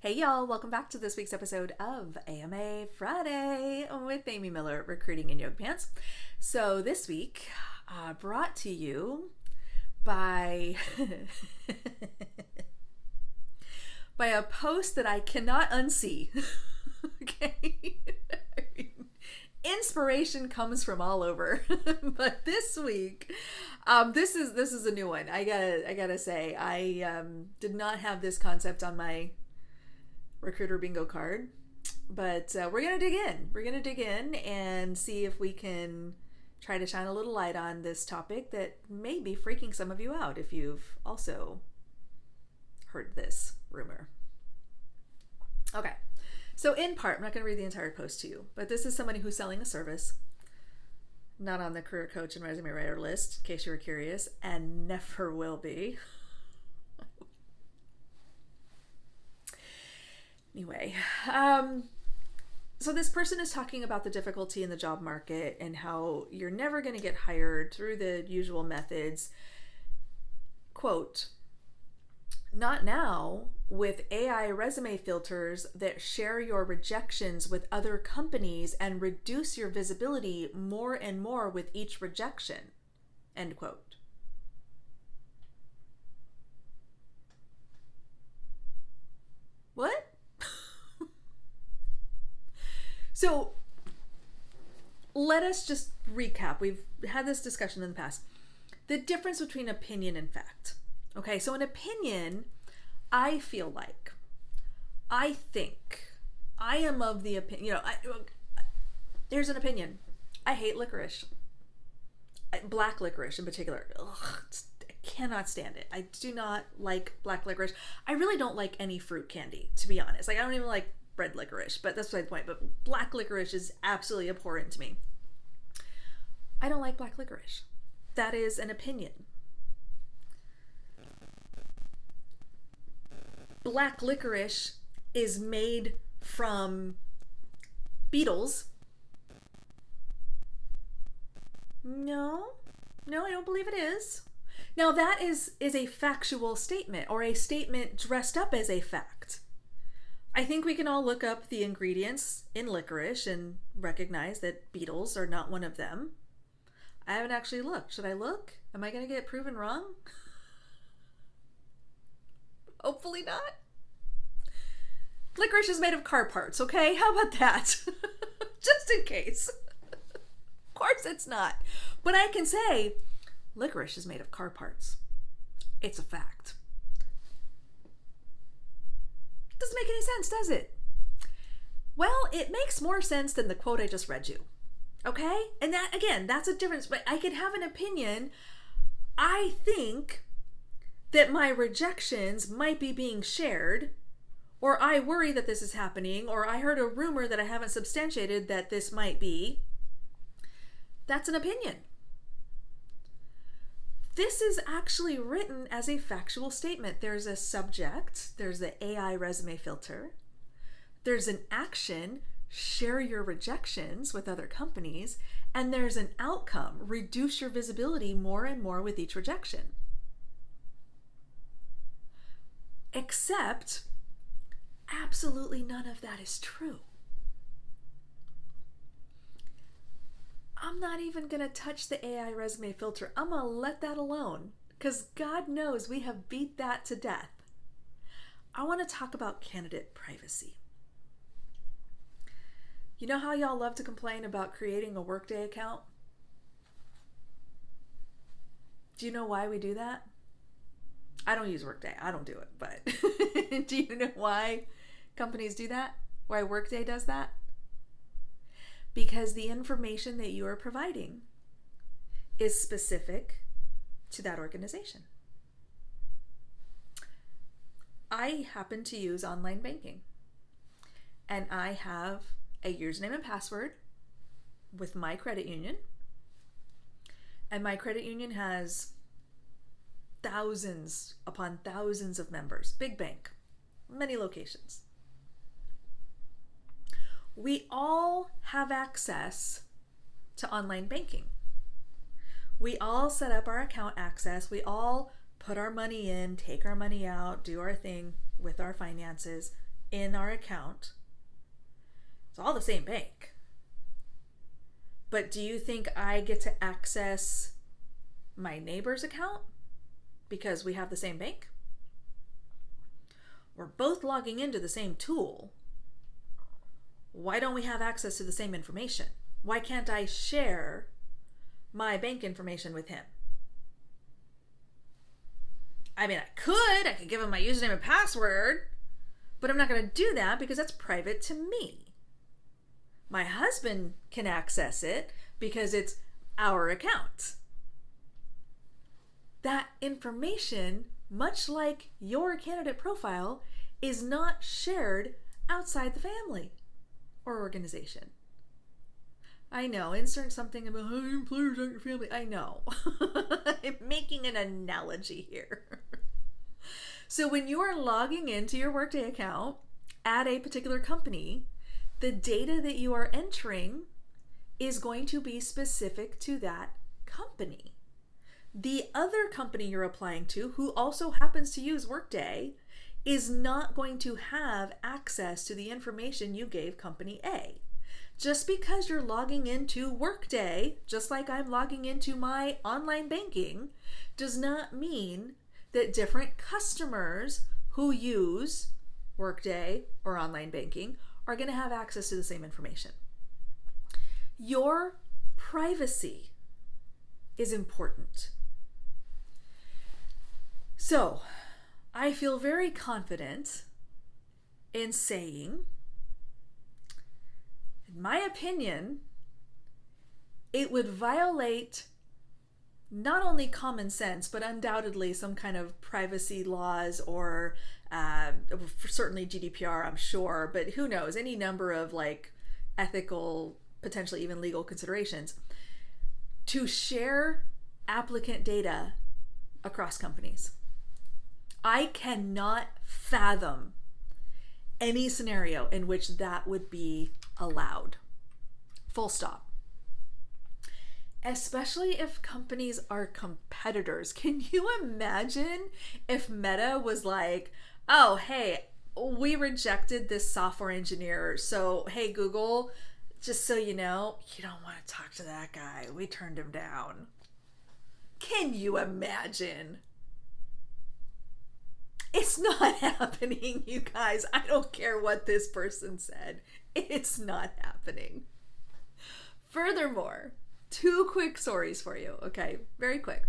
Hey y'all, welcome back to this week's episode of AMA Friday with Amy Miller, Recruiting in Yoga Pants. So this week, brought to you by by a post that I cannot unsee. Okay? Inspiration comes from all over. But this week, this is a new one. I gotta say, I did not have this concept on my recruiter bingo card, but we're gonna dig in and see if we can try to shine a little light on this topic that may be freaking some of you out if you've also heard this rumor. Okay, so in part, I'm not going to read the entire post to you, but this is somebody who's selling a service, not on the career coach and resume writer list, in case you were curious, and never will be. Anyway, so this person is talking about the difficulty in the job market and how you're never going to get hired through the usual methods. Quote, "Not now with AI resume filters that share your rejections with other companies and reduce your visibility more and more with each rejection." End quote. What? So let us just recap. We've had this discussion in the past. The difference between opinion and fact. Okay, so an opinion, I feel like, I think, I am of the opinion, there's an opinion. I hate licorice. Black licorice in particular. Ugh, I cannot stand it. I do not like black licorice. I really don't like any fruit candy, to be honest. Like, I don't even like red licorice, but that's beside the point. But black licorice is absolutely abhorrent to me. I don't like black licorice. That is an opinion. Black licorice is made from beetles. No, I don't believe it is. Now that is a factual statement, or a statement dressed up as a fact. I think we can all look up the ingredients in licorice and recognize that beetles are not one of them. I haven't actually looked. Should I look? Am I going to get proven wrong? Hopefully not. Licorice is made of car parts, okay? How about that? Just in case. Of course it's not. But I can say licorice is made of car parts. It's a fact. Doesn't make any sense, does it? Well, it makes more sense than the quote I just read you. Okay? And that, again, that's a difference. But I could have an opinion. I think that my rejections might be being shared, or I worry that this is happening, or I heard a rumor that I haven't substantiated that this might be. That's an opinion. This is actually written as a factual statement. There's a subject, there's the AI resume filter, there's an action, share your rejections with other companies, and there's an outcome, reduce your visibility more and more with each rejection. Except, absolutely none of that is true. I'm not even going to touch the AI resume filter. I'm going to let that alone, because God knows we have beat that to death. I want to talk about candidate privacy. You know how y'all love to complain about creating a Workday account? Do you know why we do that? I don't use Workday. I don't do it, but do you know why companies do that? Why Workday does that? Because the information that you are providing is specific to that organization. I happen to use online banking, and I have a username and password with my credit union, and my credit union has thousands upon thousands of members. Big bank, many locations. We all have access to online banking. We all set up our account access. We all put our money in, take our money out, do our thing with our finances in our account. It's all the same bank. But do you think I get to access my neighbor's account because we have the same bank? We're both logging into the same tool. Why don't we have access to the same information? Why can't I share my bank information with him? I mean, I could give him my username and password, but I'm not going to do that because that's private to me. My husband can access it because it's our account. That information, much like your candidate profile, is not shared outside the family or organization. I know, insert something about how employers aren't your family. I know. I'm making an analogy here. So when you are logging into your Workday account at a particular company, the data that you are entering is going to be specific to that company. The other company you're applying to, who also happens to use Workday, is not going to have access to the information you gave company A. Just because you're logging into Workday, just like I'm logging into my online banking, does not mean that different customers who use Workday or online banking are going to have access to the same information. Your privacy is important. So, I feel very confident in saying, in my opinion, it would violate not only common sense, but undoubtedly some kind of privacy laws or certainly GDPR, I'm sure, but who knows, any number of like ethical, potentially even legal considerations to share applicant data across companies. I cannot fathom any scenario in which that would be allowed. Full stop. Especially if companies are competitors. Can you imagine if Meta was like, oh, hey, we rejected this software engineer. So, hey, Google, just so you know, you don't want to talk to that guy. We turned him down. Can you imagine? It's not happening, you guys. I don't care what this person said. It's not happening. Furthermore, 2 quick stories for you, okay? Very quick.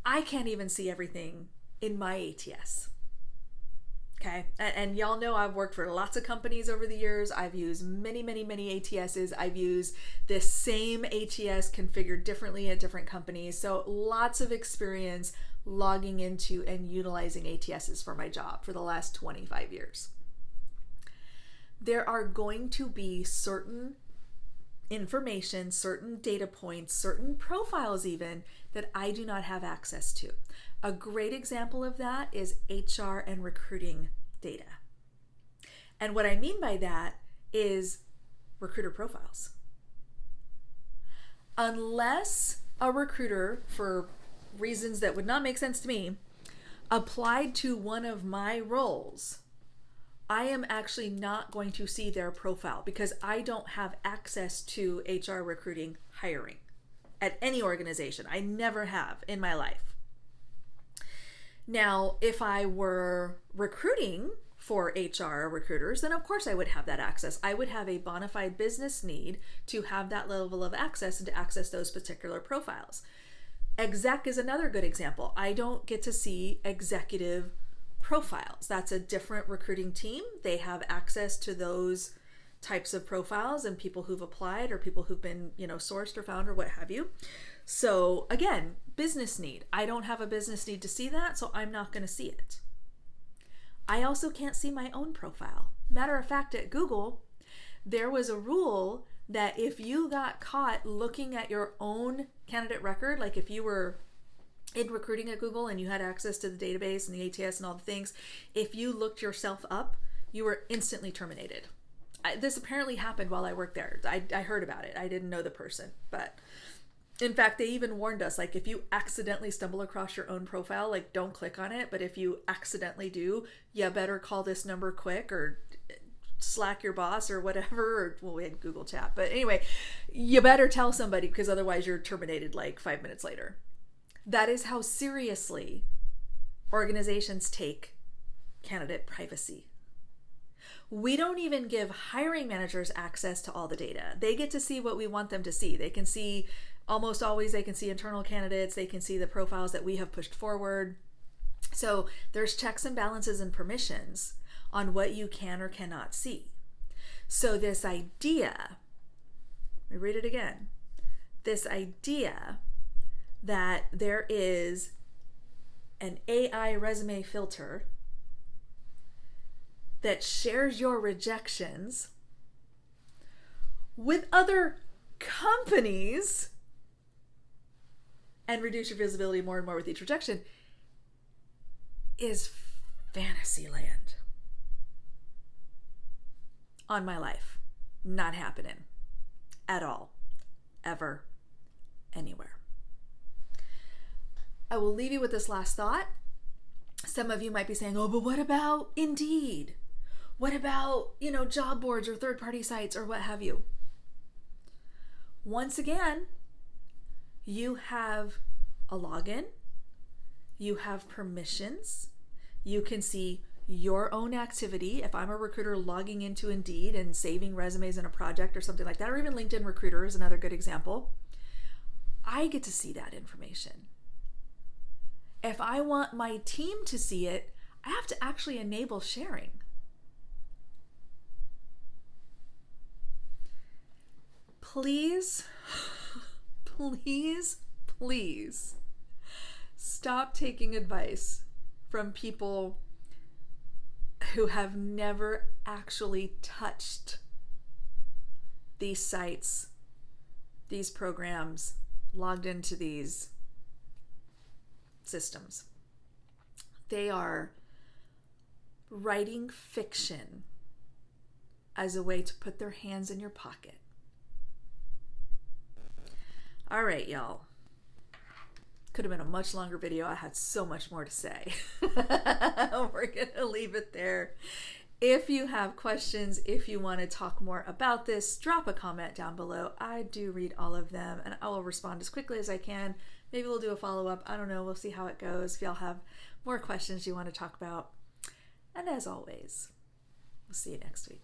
I can't even see everything in my ATS. Okay, and y'all know I've worked for lots of companies over the years. I've used many ATSs. I've used this same ATS configured differently at different companies. So lots of experience logging into and utilizing ATSs for my job for the last 25 years. There are going to be certain information, certain data points, certain profiles even that I do not have access to. A great example of that is HR and recruiting data. And what I mean by that is recruiter profiles. Unless a recruiter, for reasons that would not make sense to me, applied to one of my roles, I am actually not going to see their profile because I don't have access to HR recruiting hiring at any organization. I never have in my life. Now, if I were recruiting for HR recruiters, then of course I would have that access. I would have a bona fide business need to have that level of access and to access those particular profiles. Exec is another good example. I don't get to see executive profiles. That's a different recruiting team. They have access to those types of profiles and people who've applied or people who've been, sourced or found or what have you. So again, business need. I don't have a business need to see that, so I'm not going to see it. I also can't see my own profile. Matter of fact, at Google, there was a rule that if you got caught looking at your own candidate record, like if you were in recruiting at Google and you had access to the database and the ATS and all the things, if you looked yourself up, you were instantly terminated. This apparently happened while I worked there. I heard about it. I didn't know the person, but In fact, they even warned us, like, if you accidentally stumble across your own profile, like, don't click on it. But if you accidentally do, you better call this number quick, or Slack your boss or whatever. Or, well, we had Google Chat. But anyway, you better tell somebody, because otherwise you're terminated like 5 minutes later. That is how seriously organizations take candidate privacy. We don't even give hiring managers access to all the data. They get to see what we want them to see. They can see, almost always, they can see internal candidates. They can see the profiles that we have pushed forward. So there's checks and balances and permissions on what you can or cannot see. So this idea, let me read it again. This idea that there is an AI resume filter that shares your rejections with other companies and reduce your visibility more and more with each rejection is fantasy land. On my life. Not happening. At all. Ever. Anywhere. I will leave you with this last thought. Some of you might be saying, oh, but what about Indeed? What about, job boards or third-party sites or what have you? Once again, you have a login. You have permissions. You can see your own activity. If I'm a recruiter logging into Indeed and saving resumes in a project or something like that, or even LinkedIn Recruiter is another good example, I get to see that information. If I want my team to see it, I have to actually enable sharing. Please, please, please stop taking advice from people who have never actually touched these sites, these programs, logged into these systems. They are writing fiction as a way to put their hands in your pocket. All right, y'all. Could have been a much longer video. I had so much more to say. We're going to leave it there. If you have questions, if you want to talk more about this, drop a comment down below. I do read all of them and I will respond as quickly as I can. Maybe we'll do a follow-up. I don't know. We'll see how it goes. If y'all have more questions you want to talk about. And as always, we'll see you next week.